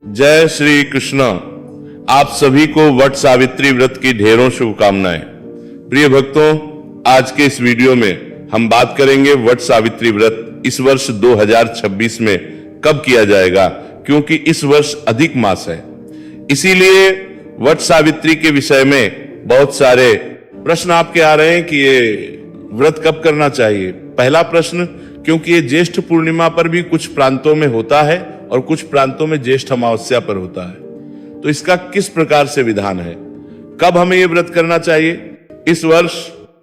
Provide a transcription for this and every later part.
जय श्री कृष्ण। आप सभी को वट सावित्री व्रत की ढेरों शुभकामनाएं। प्रिय भक्तों, आज के इस वीडियो में हम बात करेंगे वट सावित्री व्रत इस वर्ष 2026 में कब किया जाएगा, क्योंकि इस वर्ष अधिक मास है। इसीलिए वट सावित्री के विषय में बहुत सारे प्रश्न आपके आ रहे हैं कि ये व्रत कब करना चाहिए। पहला प्रश्न, क्योंकि ये ज्येष्ठ पूर्णिमा पर भी कुछ प्रांतों में होता है और कुछ प्रांतों में ज्येष्ठ अमावस्या पर होता है, तो इसका किस प्रकार से विधान है, कब हमें ये व्रत करना चाहिए, इस वर्ष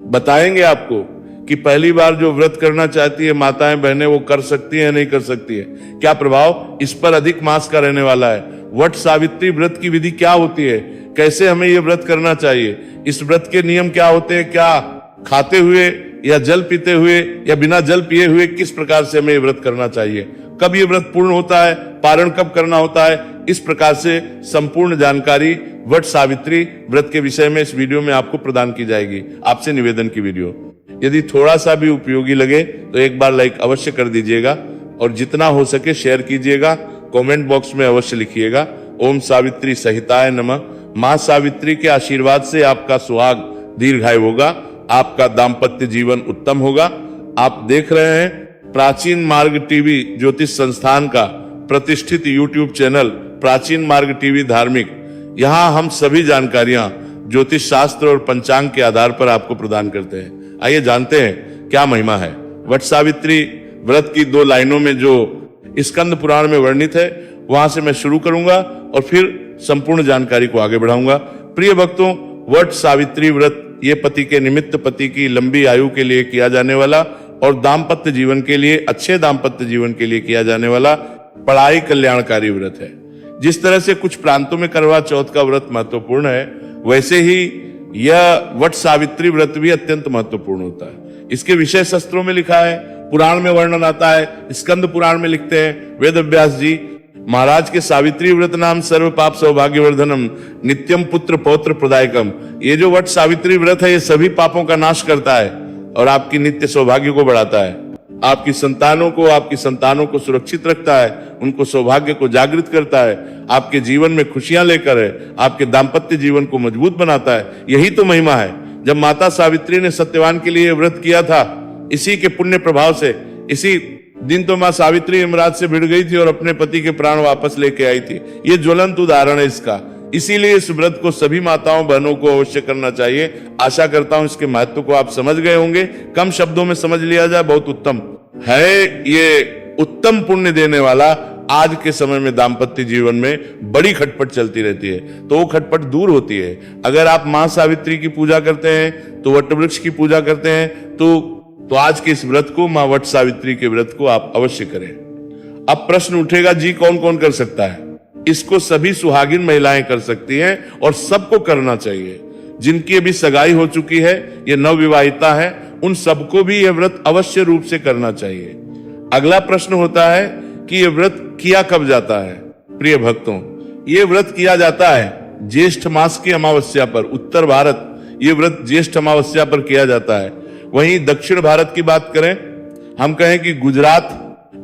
बताएंगे आपको कि पहली बार जो व्रत करना चाहती है माताएं बहनें वो कर सकती है नहीं कर सकती है, क्या प्रभाव इस पर अधिक मास का रहने वाला है, वट सावित्री व्रत की विधि क्या होती है, कैसे हमें ये व्रत करना चाहिए, इस व्रत के नियम क्या होते हैं, क्या खाते हुए या जल पीते हुए या बिना जल पिए हुए किस प्रकार से हमें ये व्रत करना चाहिए, कब ये व्रत पूर्ण होता है, पारण कब करना होता है, इस प्रकार से संपूर्ण जानकारी वट सावित्री व्रत के विषय में इस वीडियो में आपको प्रदान की जाएगी। आपसे निवेदन की वीडियो यदि थोड़ा सा भी उपयोगी लगे तो एक बार लाइक अवश्य कर दीजिएगा और जितना हो सके शेयर कीजिएगा। कमेंट बॉक्स में अवश्य लिखिएगा ओम सावित्री सहिताय नमः। मां सावित्री के आशीर्वाद से आपका सुहाग दीर्घायु होगा, आपका दाम्पत्य जीवन उत्तम होगा। आप देख रहे हैं प्राचीन मार्ग टीवी ज्योतिष संस्थान का प्रतिष्ठित यूट्यूब चैनल प्राचीन मार्ग टीवी धार्मिक। यहाँ हम सभी जानकारियां ज्योतिष शास्त्र और पंचांग के आधार पर आपको प्रदान करते हैं। आइए जानते हैं क्या महिमा है वट सावित्री व्रत की 2 लाइनों में जो स्कंद पुराण में वर्णित है, वहां से मैं शुरू करूंगा और फिर संपूर्ण जानकारी को आगे बढ़ाऊंगा। प्रिय भक्तों, वट सावित्री व्रत ये पति के निमित्त, पति की लंबी आयु के लिए किया जाने वाला और दाम्पत्य जीवन के लिए, अच्छे दाम्पत्य जीवन के लिए किया जाने वाला पढ़ाई कल्याणकारी व्रत है। जिस तरह से कुछ प्रांतों में करवा चौथ का व्रत महत्वपूर्ण है, वैसे ही यह वट सावित्री व्रत भी अत्यंत महत्वपूर्ण होता है। इसके विषय शास्त्रों में लिखा है, पुराण में वर्णन आता है, स्कंद पुराण में लिखते हैं वेद व्यास जी महाराज के सावित्री व्रत नाम सर्व पाप सौभाग्यवर्धनम नित्यम पुत्र पौत्र प्रदायकम। ये जो वट सावित्री व्रत है ये सभी पापों का नाश करता है और आपकी नित्य सौभाग्य को बढ़ाता है, आपकी संतानों को सुरक्षित रखता है, उनको सौभाग्य को जागृत करता है, आपके जीवन में खुशियां लेकर है, आपके दाम्पत्य जीवन को मजबूत बनाता है। यही तो महिमा है। जब माता सावित्री ने सत्यवान के लिए व्रत किया था, इसी के पुण्य प्रभाव से इसी दिन तो मां सावित्री यमराज से भिड़ गई थी और अपने पति के प्राण वापस लेके आई थी। ये ज्वलंत उदाहरण है इसका। इसीलिए इस व्रत को सभी माताओं बहनों को अवश्य करना चाहिए। आशा करता हूं इसके महत्व को आप समझ गए होंगे। कम शब्दों में समझ लिया जाए, बहुत उत्तम है। ये उत्तम पुण्य देने वाला आज के समय में दाम्पत्य जीवन में बड़ी खटपट चलती रहती है, तो वो खटपट दूर होती है। अगर आप मां सावित्री की पूजा करते हैं, तो वट वृक्ष की पूजा करते हैं, तो आज के इस व्रत को, मां वट सावित्री के व्रत को आप अवश्य करें। अब प्रश्न उठेगा, जी कौन कौन कर सकता है? इसको सभी सुहागिन महिलाएं कर सकती हैं और सबको करना चाहिए। जिनकी अभी सगाई हो चुकी है, ये नवविवाहिता है, उन सबको भी यह व्रत अवश्य रूप से करना चाहिए। अगला प्रश्न होता है कि यह व्रत किया कब जाता है? प्रिय भक्तों, यह व्रत किया जाता है ज्येष्ठ मास की अमावस्या पर। उत्तर भारत ये व्रत ज्येष्ठ अमावस्या पर किया जाता है। वहीं दक्षिण भारत की बात करें, हम कहें कि गुजरात,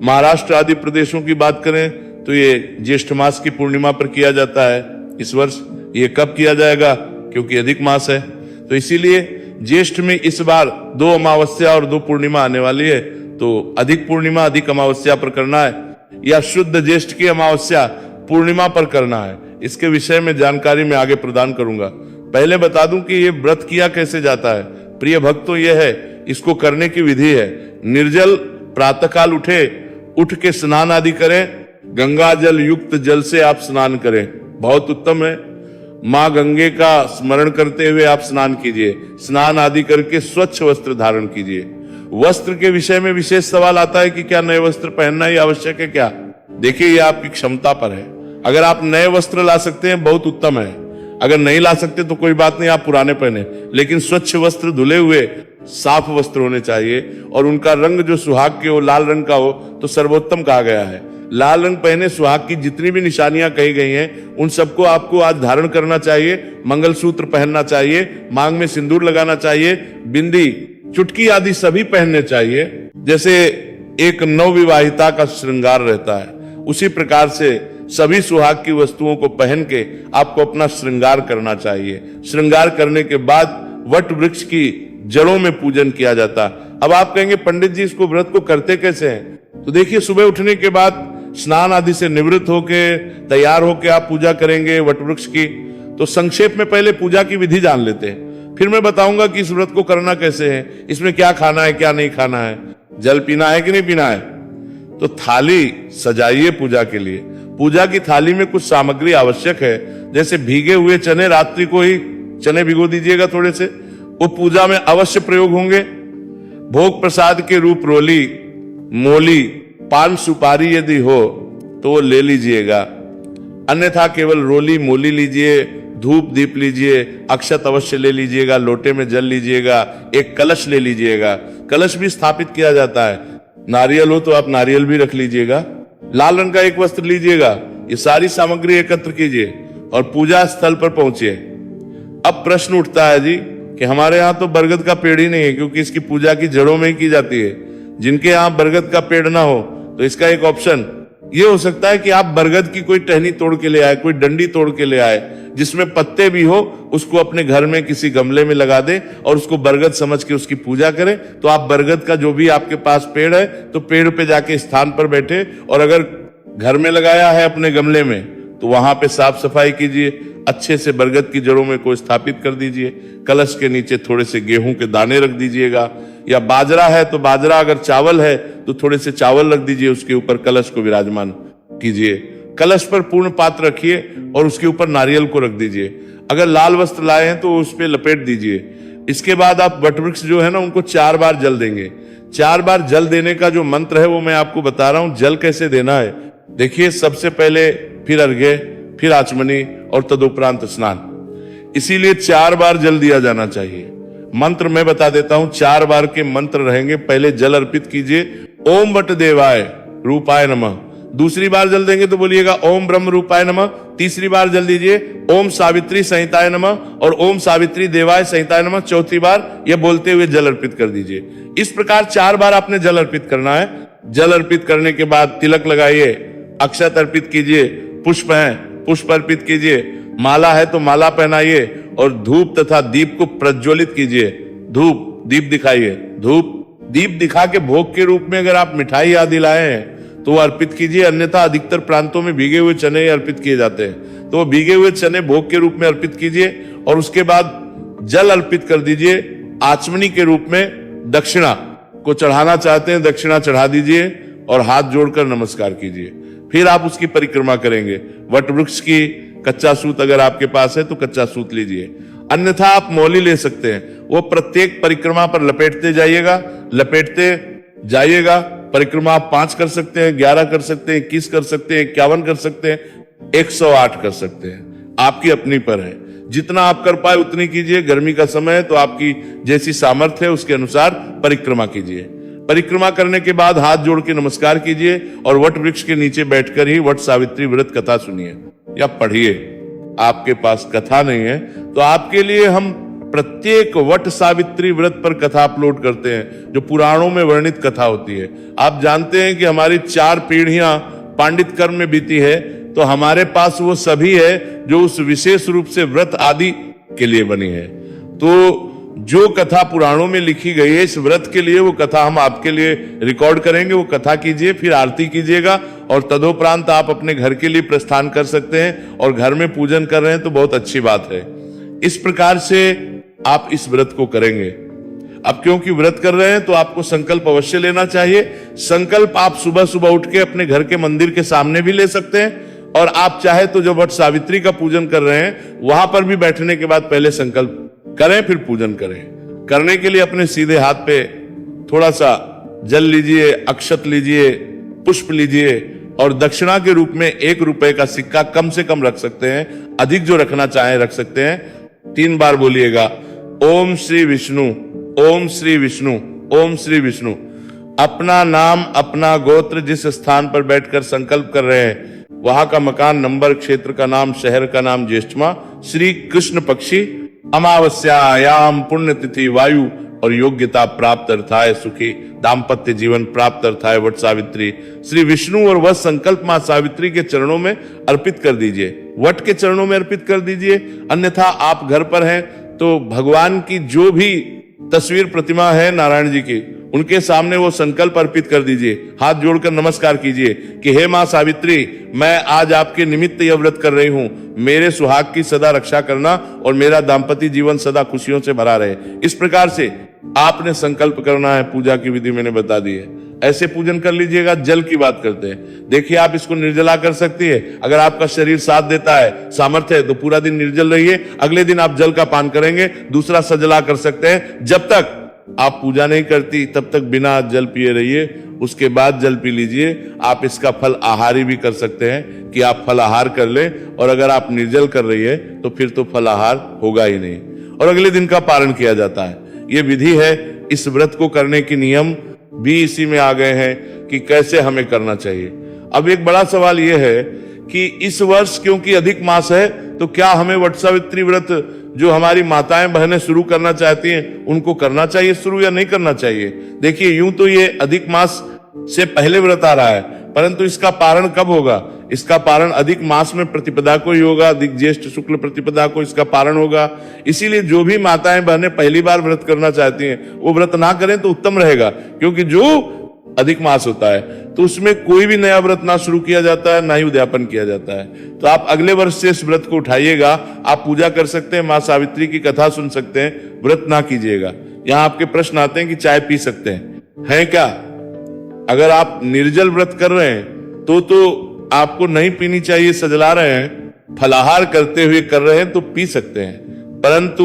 महाराष्ट्र आदि प्रदेशों की बात करें, तो ये ज्येष्ठ मास की पूर्णिमा पर किया जाता है। इस वर्ष ये कब किया जाएगा, क्योंकि अधिक मास है, तो इसीलिए ज्येष्ठ में इस बार 2 अमावस्या और 2 पूर्णिमा आने वाली है। तो अधिक पूर्णिमा अधिक अमावस्या पर करना है या शुद्ध ज्येष्ठ की अमावस्या पूर्णिमा पर करना है, इसके विषय में जानकारी मैं आगे प्रदान करूंगा। पहले बता दूं कि ये व्रत किया कैसे जाता है। प्रिय भक्तों, यह है, इसको करने की विधि है। निर्जल प्रातःकाल उठ के स्नान आदि करें। गंगा जल युक्त जल से आप स्नान करें, बहुत उत्तम है। मां गंगे का स्मरण करते हुए आप स्नान कीजिए। स्नान आदि करके स्वच्छ वस्त्र धारण कीजिए। वस्त्र के विषय में विशेष सवाल आता है कि क्या नए वस्त्र पहनना ही आवश्यक है क्या? देखिए, ये आपकी क्षमता पर है। अगर आप नए वस्त्र ला सकते हैं बहुत उत्तम है, अगर नहीं ला सकते तो कोई बात नहीं, आप पुराने पहने, लेकिन स्वच्छ वस्त्र, धुले हुए साफ वस्त्र होने चाहिए और उनका रंग जो सुहाग के हो, लाल रंग का हो तो सर्वोत्तम कहा गया है। लाल रंग पहने सुहाग की जितनी भी निशानियां कही गई हैं, उन सबको आपको आज धारण करना चाहिए। मंगलसूत्र पहनना चाहिए, मांग में सिंदूर लगाना चाहिए, बिंदी, चुटकी आदि सभी पहनने चाहिए। जैसे एक नवविवाहिता का श्रृंगार रहता है, उसी प्रकार से सभी सुहाग की वस्तुओं को पहन के आपको अपना श्रृंगार करना चाहिए। श्रृंगार करने के बाद वट वृक्ष की जड़ों में पूजन किया जाता। अब आप कहेंगे पंडित जी इसको व्रत को करते कैसे हैं? तो देखिए, सुबह उठने के बाद स्नान आदि से निवृत्त होके तैयार होके आप पूजा करेंगे वट वृक्ष की। तो संक्षेप में पहले पूजा की विधि जान लेते हैं, फिर मैं बताऊंगा कि इस व्रत को करना कैसे है, इसमें क्या खाना है क्या नहीं खाना है, जल पीना है कि नहीं पीना है। तो थाली सजाइए पूजा के लिए। पूजा की थाली में कुछ सामग्री आवश्यक है, जैसे भीगे हुए चने, रात्रि को ही चने भिगो दीजिएगा थोड़े से, वो पूजा में अवश्य प्रयोग होंगे। भोग प्रसाद के रूप रोली, मोली, पान सुपारी यदि हो तो वो ले लीजिएगा, अन्यथा केवल रोली मोली लीजिए। धूप दीप लीजिए, अक्षत अवश्य ले लीजिएगा, लोटे में जल लीजिएगा, एक कलश ले लीजिएगा। कलश भी स्थापित किया जाता है। नारियल हो तो आप नारियल भी रख लीजिएगा। लाल रंग का एक वस्त्र लीजिएगा। ये सारी सामग्री एकत्र कीजिए और पूजा स्थल पर पहुंचिए। अब प्रश्न उठता है जी कि हमारे यहाँ तो बरगद का पेड़ ही नहीं है, क्योंकि इसकी पूजा की जड़ों में ही की जाती है। जिनके यहाँ बरगद का पेड़ ना हो तो इसका एक ऑप्शन ये हो सकता है कि आप बरगद की कोई टहनी तोड़ के ले आए, कोई डंडी तोड़ के ले आए जिसमें पत्ते भी हो, उसको अपने घर में किसी गमले में लगा दे और उसको बरगद समझ के उसकी पूजा करें। तो आप बरगद का जो भी आपके पास पेड़ है तो पेड़ पे जाके स्थान पर बैठे, और अगर घर में लगाया है अपने गमले में तो वहां पे साफ सफाई कीजिए, अच्छे से बरगद की जड़ों में को स्थापित कर दीजिए। कलश के नीचे थोड़े से गेहूं के दाने रख दीजिएगा, या बाजरा है तो बाजरा, अगर चावल है तो थोड़े से चावल रख दीजिए, उसके ऊपर कलश को विराजमान कीजिए। कलश पर पूर्ण पात्र रखिए और उसके ऊपर नारियल को रख दीजिए। अगर लाल वस्त्र लाए हैं तो उस पर लपेट दीजिए। इसके बाद आप वटवृक्ष जो है ना उनको 4 बार जल देंगे। 4 बार जल देने का जो मंत्र है वो मैं आपको बता रहा हूं। जल कैसे देना है देखिए, सबसे पहले फिर अर्घ्य, फिर आचमनी और तदुपरांत स्नान। इसीलिए 4 बार जल दिया जाना चाहिए। मंत्र मैं बता देता हूं, 4 बार के मंत्र रहेंगे। पहले जल अर्पित कीजिए, ओम वट देवाय रूपाय नमः। दूसरी बार जल देंगे तो बोलिएगा ओम ब्रह्म रूपाय नमः। तीसरी बार जल दीजिए ओम सावित्री संहिताय नमः और ओम सावित्री देवाय संहिताय नमः। चौथी बार यह बोलते हुए जल अर्पित कर दीजिए। इस प्रकार 4 बार आपने जल अर्पित करना है। जल अर्पित करने के बाद तिलक लगाइए, अक्षत अर्पित कीजिए, पुष्प है पुष्प अर्पित कीजिए, माला है तो माला पहनाइए और धूप तथा दीप को प्रज्वलित कीजिए। धूप दीप दिखाइए, धूप दीप दिखा के भोग के रूप में अगर आप मिठाई आदि लाए हैं तो वो अर्पित कीजिए, अन्यथा अधिकतर प्रांतों में भीगे हुए चने अर्पित किए जाते हैं, तो वो भीगे हुए चने भोग के रूप में अर्पित कीजिए और उसके बाद जल अर्पित कर दीजिए। आचमनी के रूप में दक्षिणा को चढ़ाना चाहते हैं, दक्षिणा चढ़ा दीजिए और हाथ जोड़कर नमस्कार कीजिए। फिर आप उसकी परिक्रमा करेंगे। वट वृक्ष की कच्चा सूत अगर आपके पास है तो कच्चा सूत लीजिए, अन्यथा आप मौली ले सकते हैं। वो प्रत्येक परिक्रमा पर लपेटते जाइएगा, लपेटते जाइएगा। परिक्रमा आप 5 कर सकते हैं, 11 कर सकते हैं, 21 कर सकते हैं, 51 कर सकते हैं, 108 कर सकते हैं, आपकी अपनी पर है। जितना आप कर पाए उतनी कीजिए। गर्मी का समय है तो आपकी जैसी सामर्थ्य है उसके अनुसार परिक्रमा कीजिए। परिक्रमा करने के बाद हाथ जोड़ के नमस्कार कीजिए और वट वृक्ष के नीचे बैठकर ही वट सावित्री व्रत कथा सुनिए या पढ़िए। आपके पास कथा नहीं है तो आपके लिए हम प्रत्येक वट सावित्री व्रत पर कथा अपलोड करते हैं, जो पुराणों में वर्णित कथा होती है। आप जानते हैं कि हमारी 4 पीढ़ियां पांडित कर्म में बीती है, तो हमारे पास वो सभी है जो उस विशेष रूप से व्रत आदि के लिए बनी है। तो जो कथा पुराणों में लिखी गई है इस व्रत के लिए, वो कथा हम आपके लिए रिकॉर्ड करेंगे। वो कथा कीजिए, फिर आरती कीजिएगा और तदोपरांत आप अपने घर के लिए प्रस्थान कर सकते हैं। और घर में पूजन कर रहे हैं तो बहुत अच्छी बात है। इस प्रकार से आप इस व्रत को करेंगे। अब क्योंकि व्रत कर रहे हैं तो आपको संकल्प अवश्य लेना चाहिए। संकल्प आप सुबह सुबह उठ के अपने घर के मंदिर के सामने भी ले सकते हैं, और आप चाहे तो जो वट सावित्री का पूजन कर रहे हैं वहां पर भी बैठने के बाद पहले संकल्प करें फिर पूजन करें। करने के लिए अपने सीधे हाथ पे थोड़ा सा जल लीजिए, अक्षत लीजिए, पुष्प लीजिए और दक्षिणा के रूप में 1 रुपए का सिक्का कम से कम रख सकते हैं, अधिक जो रखना चाहें रख सकते हैं। 3 बार बोलिएगा ओम श्री विष्णु, ओम श्री विष्णु, ओम श्री विष्णु। अपना नाम, अपना गोत्र, जिस स्थान पर बैठकर संकल्प कर रहे हैं वहां का मकान, नंबर, क्षेत्र का नाम, शहर का नाम, ज्येष्ठमा, श्री कृष्ण पक्षी, अमावस्यायाम, पुण्यतिथि, वायु, और योग्यता प्राप्त अर्थाय सुखी दाम्पत्य जीवन प्राप्त अर्थाय वट सावित्री श्री विष्णु और वह संकल्प मां सावित्री के चरणों में अर्पित कर दीजिए, वट के चरणों में अर्पित कर दीजिए। अन्यथा आप घर पर हैं तो भगवान की जो भी तस्वीर प्रतिमा है नारायण जी की, उनके सामने वो संकल्प अर्पित कर दीजिए, हाथ जोड़कर नमस्कार कीजिए कि हे मां सावित्री, मैं आज आपके निमित्त यह व्रत कर रही हूं, मेरे सुहाग की सदा रक्षा करना और मेरा दाम्पत्य जीवन सदा खुशियों से भरा रहे। इस प्रकार से आपने संकल्प करना है। पूजा की विधि मैंने बता दी है, ऐसे पूजन कर लीजिएगा। जल की बात करते हैं, देखिए आप इसको निर्जला कर सकती है। अगर आपका शरीर साथ देता है, सामर्थ्य है, तो पूरा दिन निर्जल रहिए, अगले दिन आप जल का पान करेंगे, दूसरा सजला कर सकते हैं। जब तक आप पूजा नहीं करती तब तक बिना जल पिए रहिए, उसके बाद जल पी लीजिए। आप इसका फल आहारी भी कर सकते हैं कि आप फल आहार कर ले, और अगर आप निर्जल कर रही है तो फिर तो फल आहार होगा ही नहीं, और अगले दिन का पारण किया जाता है। ये विधि है। इस व्रत को करने के नियम भी इसी में आ गए हैं कि कैसे हमें करना चाहिए। अब एक बड़ा सवाल यह है कि इस वर्ष क्योंकि अधिक मास है, तो क्या हमें वट सावित्री व्रत जो हमारी माताएं बहनें शुरू करना चाहती हैं उनको करना चाहिए शुरू या नहीं करना चाहिए? देखिए, यूं तो ये अधिक मास से पहले व्रत आ रहा है, परंतु इसका पारण कब होगा? इसका पारण अधिक मास में प्रतिपदा को ही होगा, अधिक ज्येष्ठ शुक्ल प्रतिपदा को इसका पारण होगा। इसीलिए जो भी माताएं बहनें पहली बार व्रत करना चाहती हैं वो व्रत ना करें तो उत्तम रहेगा, क्योंकि जो अधिक मास होता है तो उसमें कोई भी नया व्रत ना शुरू किया जाता है, ना ही उद्यापन किया जाता है। तो आप अगले वर्ष से इस व्रत को उठाइएगा। आप पूजा कर सकते हैं, मां सावित्री की कथा सुन सकते हैं, व्रत ना कीजिएगा। यहाँ आपके प्रश्न आते हैं कि चाय पी सकते हैं क्या? अगर आप निर्जल व्रत कर रहे हैं तो आपको नहीं पीनी चाहिए। सजला रहे हैं, फलाहार करते हुए कर रहे हैं तो पी सकते हैं, परंतु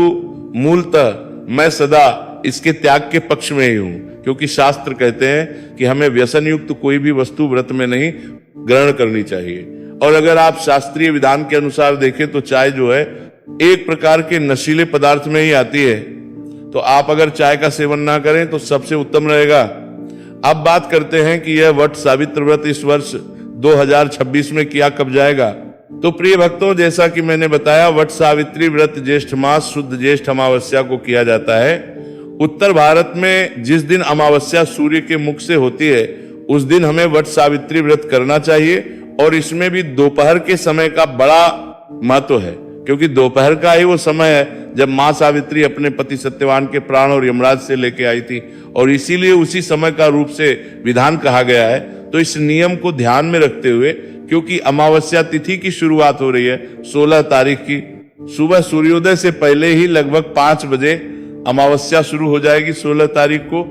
मूलतः मैं सदा इसके त्याग के पक्ष में ही हूं, क्योंकि शास्त्र कहते हैं कि हमें व्यसन युक्त कोई भी वस्तु व्रत में नहीं ग्रहण करनी चाहिए। और अगर आप शास्त्रीय विधान के अनुसार देखें तो चाय जो है एक प्रकार के नशीले पदार्थ में ही आती है, तो आप अगर चाय का सेवन ना करें तो सबसे उत्तम रहेगा। अब बात करते हैं कि यह वट सावित्र व्रत इस वर्ष 2026 में किया कब जाएगा। तो प्रिय भक्तों, जैसा कि मैंने बताया, वट सावित्री व्रत ज्येष्ठ मास शुद्ध ज्येष्ठ अमावस्या को किया जाता है। उत्तर भारत में जिस दिन अमावस्या सूर्य के मुख से होती है उस दिन हमें वट सावित्री व्रत करना चाहिए, और इसमें भी दोपहर के समय का बड़ा महत्व है, क्योंकि दोपहर का ही वो समय है जब मां सावित्री अपने पति सत्यवान के प्राण और यमराज से लेके आई थी, और इसीलिए उसी समय का रूप से विधान कहा गया है। तो इस नियम को ध्यान में रखते हुए, क्योंकि अमावस्या तिथि की शुरुआत हो रही है 16 तारीख की, सुबह सूर्योदय से पहले ही लगभग 5 बजे अमावस्या शुरू हो जाएगी 16 तारीख को,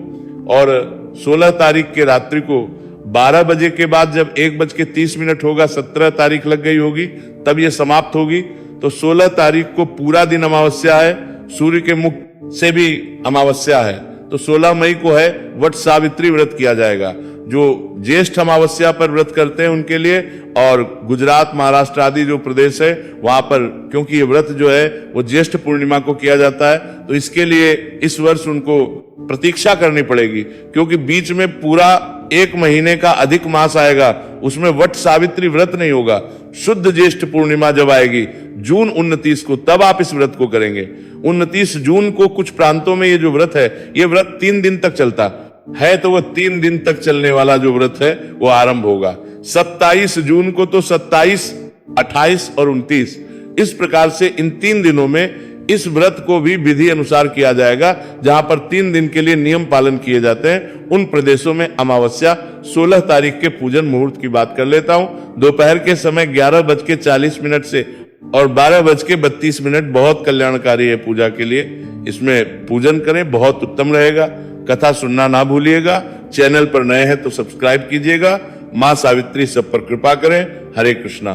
और 16 तारीख के रात्रि को 12 बजे के बाद जब 1:30 होगा, 17 तारीख लग गई होगी, तब ये समाप्त होगी। तो 16 तारीख को पूरा दिन अमावस्या है, सूर्य के मुख से भी अमावस्या है, तो 16 मई को है वट सावित्री व्रत किया जाएगा। जो ज्येष्ठ अमावस्या पर व्रत करते हैं उनके लिए, और गुजरात महाराष्ट्र आदि जो प्रदेश है वहां पर, क्योंकि ये व्रत जो है वो ज्येष्ठ पूर्णिमा को किया जाता है, तो इसके लिए इस वर्ष उनको प्रतीक्षा करनी पड़ेगी, क्योंकि बीच में पूरा 1 महीने का अधिक मास आएगा, उसमें वट सावित्री व्रत नहीं होगा। शुद्ध ज्येष्ठ पूर्णिमा जब आएगी जून 29 को, तब आप इस व्रत को करेंगे। 29 जून को कुछ प्रांतों में ये जो व्रत है, ये व्रत 3 दिन तक चलता है, तो वह 3 दिन तक चलने वाला जो व्रत है वो आरंभ होगा। 27 जून को तो 27, 28 और 29, इस प्रकार से इन 3 दिनों में इस व्रत को भी विधि अनुसार किया जाएगा, जहां पर 3 दिन के लिए नियम पालन किए जाते हैं। उन प्रदेशों में अमावस्या 16 तारीख के पूजन मुहूर्त की बात कर लेता हूं। दोपहर के समय 11:40 से और 12:32 बहुत कल्याणकारी है पूजा के लिए। इसमें पूजन करें, बहुत उत्तम रहेगा। कथा सुनना ना भूलिएगा। चैनल पर नए हैं तो सब्सक्राइब कीजिएगा। मां सावित्री सब पर कृपा करें। हरे कृष्णा।